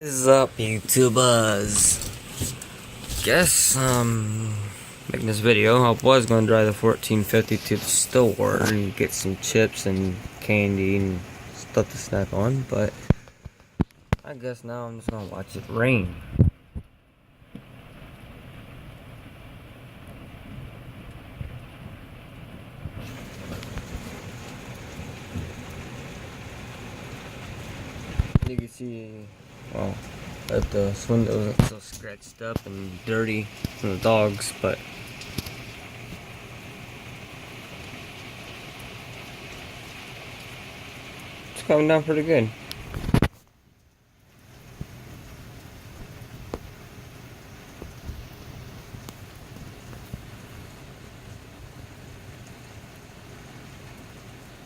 What is up, YouTubers? Guess making this video. I was gonna drive the 1450 to the store and get some chips and candy and stuff to snack on, but I guess now I'm just gonna watch it rain. You can see, well, that the window is so scratched up and dirty from the dogs, but it's coming down pretty good.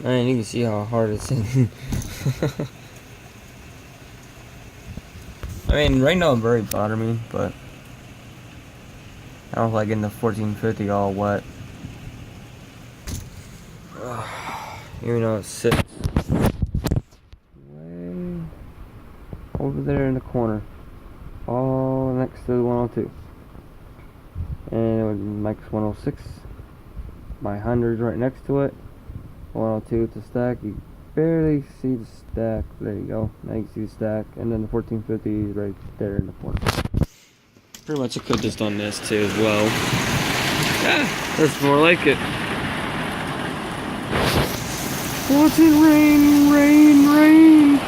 Man, you can see how hard it's in. I mean, right now it very bother me, but I don't like getting the 1450 all wet. Even though it sits way over there in the corner, all next to the 102. And it was Mike's 106. My 100's right next to it. 102 it's a stack. You barely see the stack. There you go. Now you can see the stack. And then the 1450 is right there in the corner. Pretty much I could just done this too as well. Yeah, that's more like it. Watch it rain, rain, rain.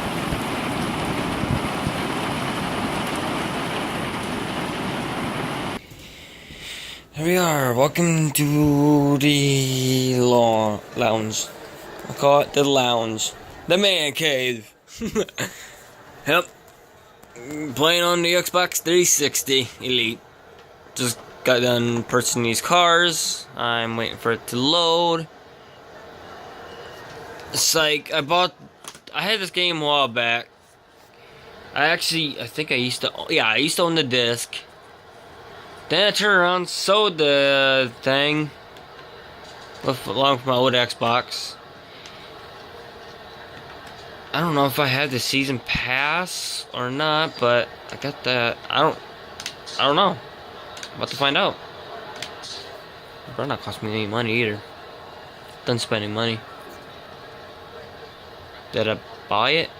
Here we are. Welcome to the lounge. I call it the lounge. The man cave. Yep. Playing on the Xbox 360 Elite. Just got done purchasing these cars. I'm waiting for it to load. It's like, I had this game a while back. I think I used to own the disc. Then I turned around, sold the thing along with my old Xbox. I don't know if I had the season pass or not, but I got that. I don't know. I'm about to find out. It better not cost me any money either. Done spending money. Did I buy it?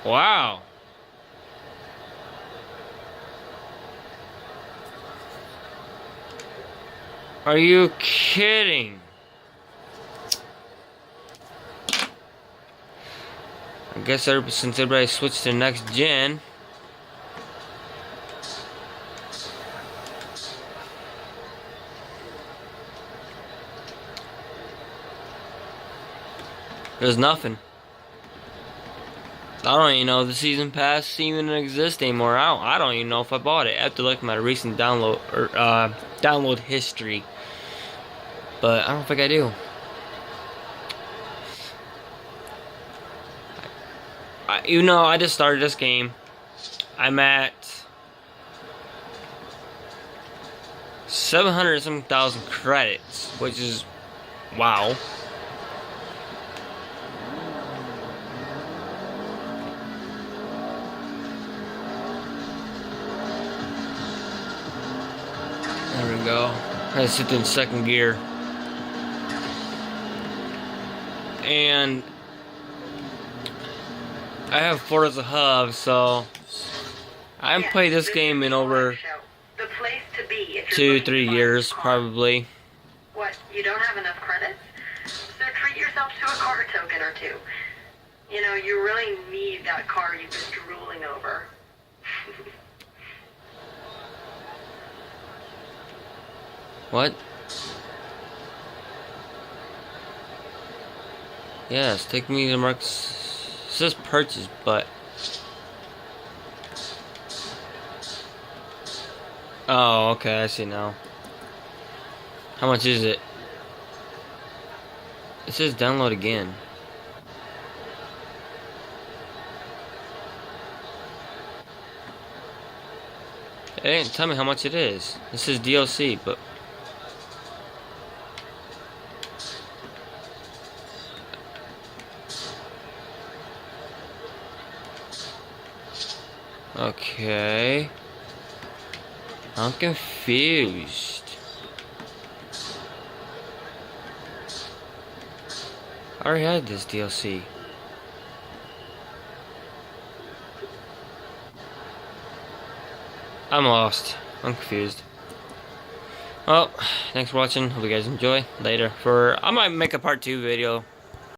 Wow. Are you kidding? I guess since everybody switched to next gen. There's nothing. I don't even know if the season pass even exists anymore. I don't even know if I bought it. I have to look at my recent download or download history. But I don't think I do. I just started this game. I'm at 700 some thousand credits, which is wow. There we go. I sit in second gear. And I have Forza Hub, so I haven't played this game in over 2-3 years, probably. What, you don't have enough credits? So treat yourself to a car token or two. You know, you really need that car you've been drooling over. What? Yes, take me to Mark's. It says purchase, but oh, okay, I see now. How much is it? It says download again. It didn't tell me how much it is. This is DLC, but Okay. I'm confused. I already had this DLC. I'm lost. I'm confused. Well, thanks for watching. Hope you guys enjoy. Later. I might make a part 2 video